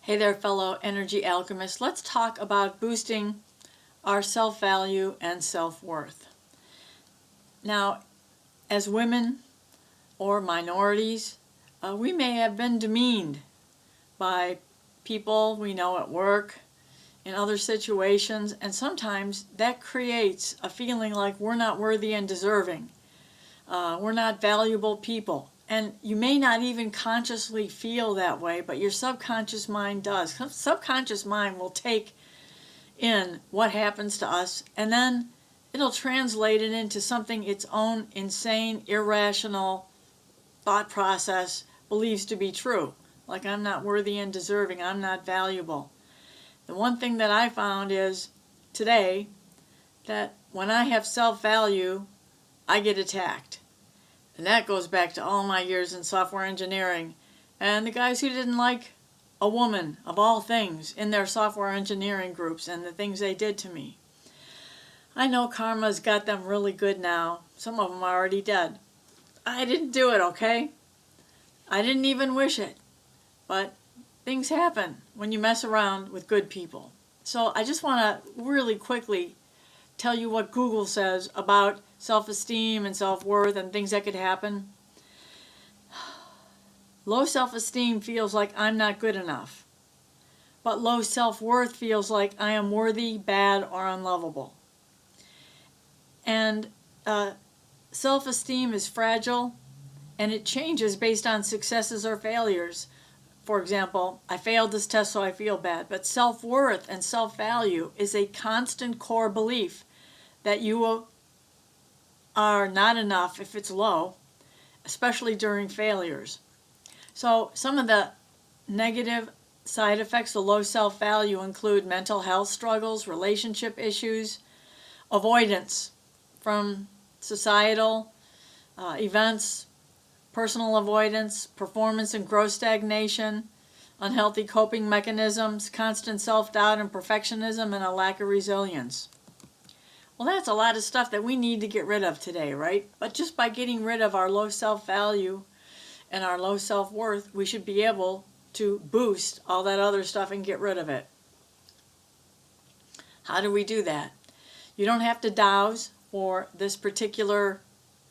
Hey there, fellow energy alchemists. Let's talk about boosting our self-value and self-worth. Now, as women or minorities, we may have been demeaned by people we know at work, in other situations, and sometimes that creates a feeling like we're not worthy and deserving. We're not valuable people. And you may not even consciously feel that way, but your subconscious mind does. Subconscious mind will take in what happens to us, and then it'll translate it into something its own insane, irrational thought process believes to be true. Like, I'm not worthy and deserving, I'm not valuable. The one thing that I found is today that when I have self-value, I get attacked. And that goes back to all my years in software engineering and the guys who didn't like a woman, of all things, in their software engineering groups and the things they did to me. I know karma's got them really good now. Some of them are already dead. I didn't do it, okay? I didn't even wish it. But things happen when you mess around with good people. So I just want to really quickly tell you what Google says about self-esteem and self-worth and things that could happen. Low self-esteem feels like I'm not good enough. But low self-worth feels like I am worthy, bad, or unlovable. And self-esteem is fragile, and it changes based on successes or failures. For example, I failed this test, so I feel bad. But self-worth and self-value is a constant core belief that you are not enough if it's low, especially during failures. So some of the negative side effects of low self-value include mental health struggles, relationship issues, avoidance from societal events, personal avoidance, performance and growth stagnation, unhealthy coping mechanisms, constant self-doubt and perfectionism, and a lack of resilience. Well, that's a lot of stuff that we need to get rid of today, right? But just by getting rid of our low self-value and our low self-worth, we should be able to boost all that other stuff and get rid of it. How do we do that? You don't have to douse for this particular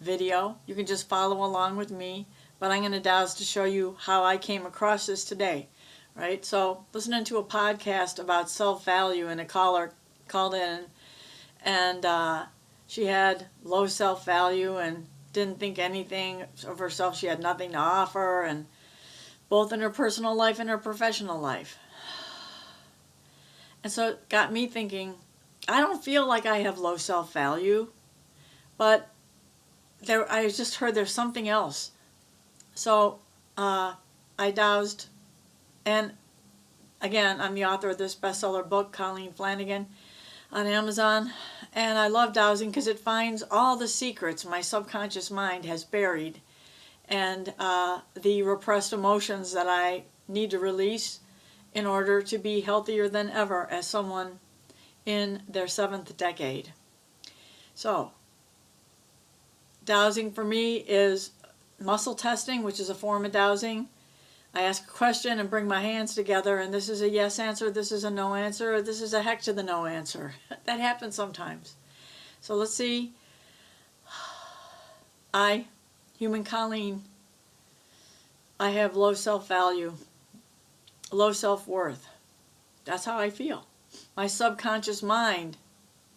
video. You can just follow along with me, but I'm going to douse to show you how I came across this today, right? So listening to a podcast about self-value, and a caller called in, and she had low self-value and didn't think anything of herself. She had nothing to offer, and both in her personal life and her professional life. And so it got me thinking, I don't feel like I have low self-value, but I just heard there's something else. So I dowsed, and again, I'm the author of this bestseller book, Colleen Flanagan, on Amazon, and I love dowsing because it finds all the secrets my subconscious mind has buried, and the repressed emotions that I need to release in order to be healthier than ever as someone in their 7th decade. So dowsing for me is muscle testing, which is a form of dowsing. I ask a question and bring my hands together, and this is a yes answer, this is a no answer, or this is a heck to the no answer. That happens sometimes. So let's see. I, human Colleen, I have low self-value, low self-worth. That's how I feel. My subconscious mind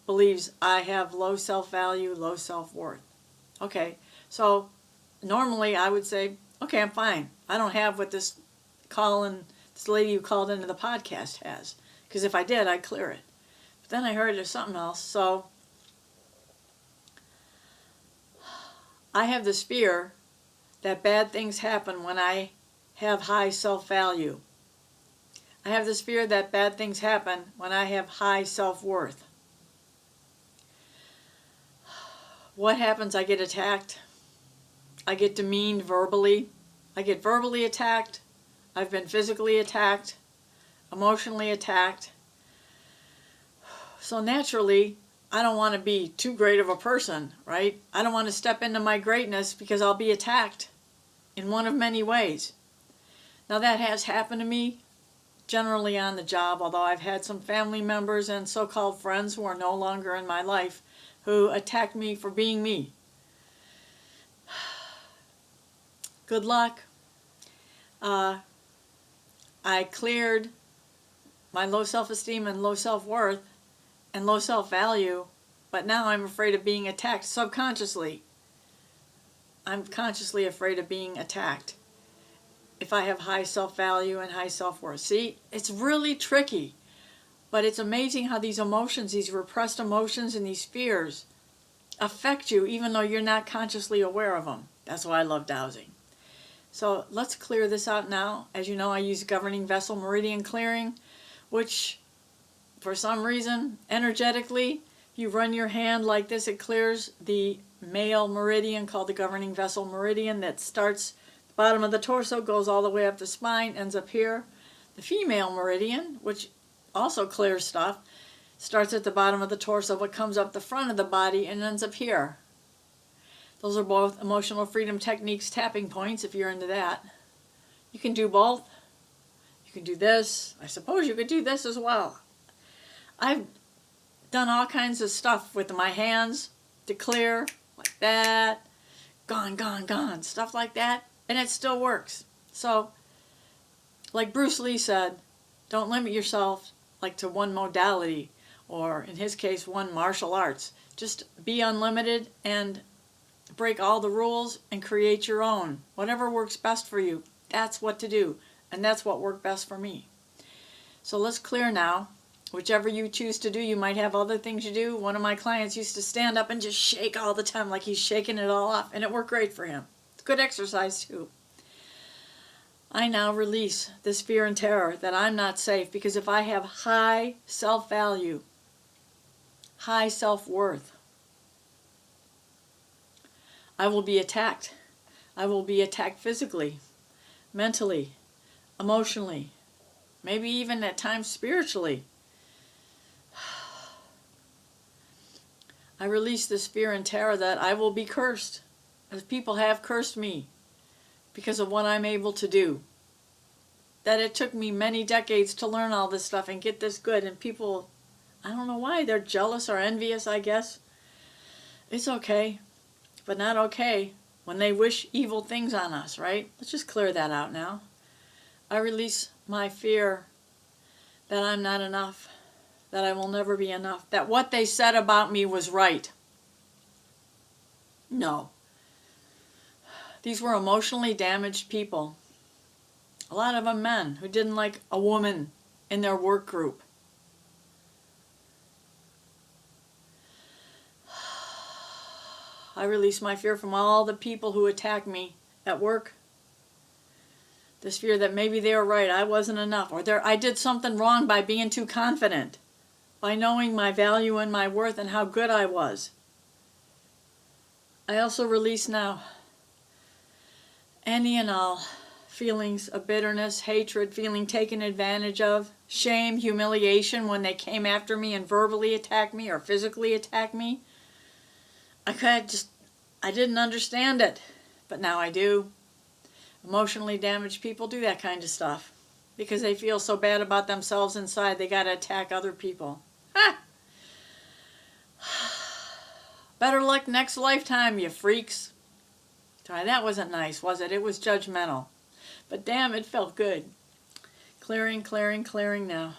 believes I have low self-value, low self-worth. Okay, so normally I would say, okay, I'm fine. I don't have what this lady who called into the podcast has, because if I did, I'd clear it. But then I heard there's something else. So I have this fear that bad things happen when I have high self-value. I have this fear that bad things happen when I have high self-worth. What happens? I get attacked. I get demeaned verbally. I get verbally attacked. I've been physically attacked, emotionally attacked. So naturally, I don't want to be too great of a person, right? I don't want to step into my greatness because I'll be attacked in one of many ways. Now that has happened to me generally on the job, although I've had some family members and so-called friends who are no longer in my life who attacked me for being me. Good luck. I cleared my low self-esteem and low self-worth and low self-value, but now I'm afraid of being attacked subconsciously. I'm consciously afraid of being attacked if I have high self-value and high self-worth. See, it's really tricky, but it's amazing how these emotions, these repressed emotions and these fears affect you even though you're not consciously aware of them. That's why I love dowsing. So let's clear this out now. As you know, I use governing vessel meridian clearing, which for some reason, energetically, you run your hand like this, it clears the male meridian called the governing vessel meridian that starts the bottom of the torso, goes all the way up the spine, ends up here. The female meridian, which also clears stuff, starts at the bottom of the torso but comes up the front of the body and ends up here. Those are both emotional freedom techniques, tapping points, if you're into that. You can do both. You can do this. I suppose you could do this as well. I've done all kinds of stuff with my hands to clear, like that, gone, gone, gone, stuff like that, and it still works. So, like Bruce Lee said, don't limit yourself like to one modality, or in his case, one martial arts. Just be unlimited and break all the rules and create your own. Whatever works best for you, that's what to do, and that's what worked best for me. So let's clear now. Whichever you choose to do, you might have other things you do. One of my clients used to stand up and just shake all the time like he's shaking it all off, and it worked great for him. It's good exercise too. I now release this fear and terror that I'm not safe, because if I have high self-value, high self-worth, I will be attacked. I will be attacked physically, mentally, emotionally, maybe even at times spiritually. I release this fear and terror that I will be cursed, as people have cursed me because of what I'm able to do. That it took me many decades to learn all this stuff and get this good, and people, I don't know why, they're jealous or envious, I guess. It's okay, but not okay when they wish evil things on us, right? Let's just clear that out now. I release my fear that I'm not enough, that I will never be enough, that what they said about me was right. No. These were emotionally damaged people. A lot of them men who didn't like a woman in their work group. I release my fear from all the people who attack me at work. This fear that maybe they were right, I wasn't enough, or I did something wrong by being too confident, by knowing my value and my worth and how good I was. I also release now any and all feelings of bitterness, hatred, feeling taken advantage of, shame, humiliation when they came after me and verbally attacked me or physically attacked me. I didn't understand it, but now I do. Emotionally damaged people do that kind of stuff because they feel so bad about themselves inside they got to attack other people. Ha! Better luck next lifetime, you freaks. Sorry, that wasn't nice, was it? It was judgmental. But damn, it felt good. Clearing, clearing, clearing now.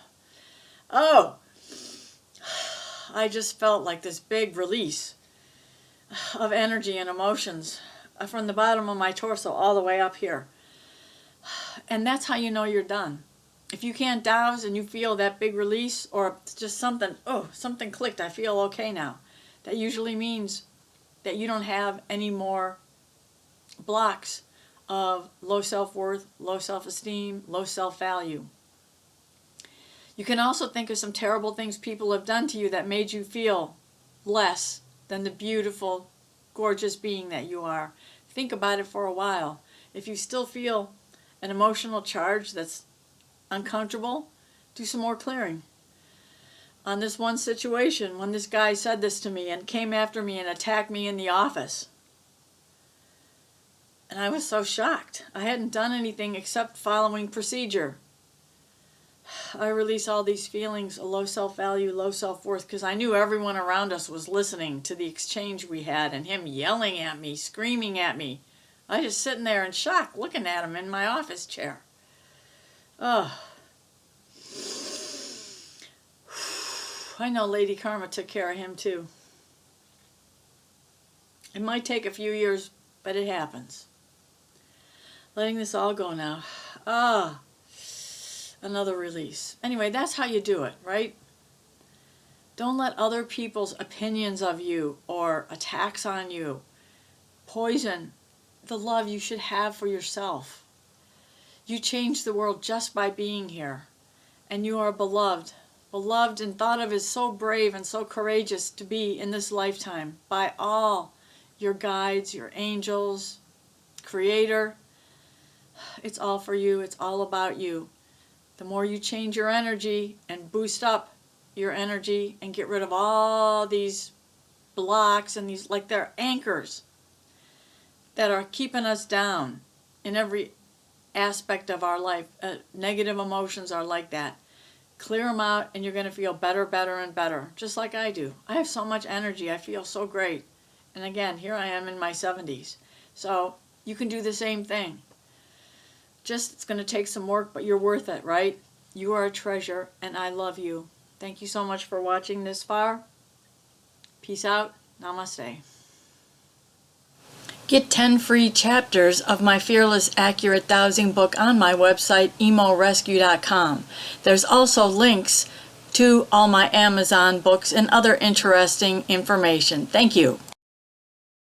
Oh! I just felt like this big release of energy and emotions from the bottom of my torso all the way up here. And that's how you know you're done. If you can't douse and you feel that big release, or just something, oh, something clicked, I feel okay now. That usually means that you don't have any more blocks of low self-worth, low self-esteem, low self-value. You can also think of some terrible things people have done to you that made you feel less than the beautiful, gorgeous being that you are. Think about it for a while. If you still feel an emotional charge that's uncomfortable, do some more clearing. On this one situation, when this guy said this to me and came after me and attacked me in the office, and I was so shocked. I hadn't done anything except following procedure. I release all these feelings of low self-value, low self-worth, because I knew everyone around us was listening to the exchange we had and him yelling at me, screaming at me. I just sitting there in shock looking at him in my office chair. Oh. I know Lady Karma took care of him too. It might take a few years, but it happens. Letting this all go now. Another release. Anyway, that's how you do it, right? Don't let other people's opinions of you or attacks on you poison the love you should have for yourself. You change the world just by being here, and you are beloved. Beloved and thought of as so brave and so courageous to be in this lifetime by all your guides, your angels, Creator. It's all for you. It's all about you. The more you change your energy and boost up your energy and get rid of all these blocks and these, like they're anchors that are keeping us down in every aspect of our life. Negative emotions are like that. Clear them out and you're going to feel better, better, and better. Just like I do. I have so much energy. I feel so great. And again, here I am in my 70s. So you can do the same thing. Just, it's going to take some work, but you're worth it, right? You are a treasure, and I love you. Thank you so much for watching this far. Peace out. Namaste. Get 10 free chapters of my Fearless Accurate Dowsing book on my website, emorescue.com. There's also links to all my Amazon books and other interesting information. Thank you.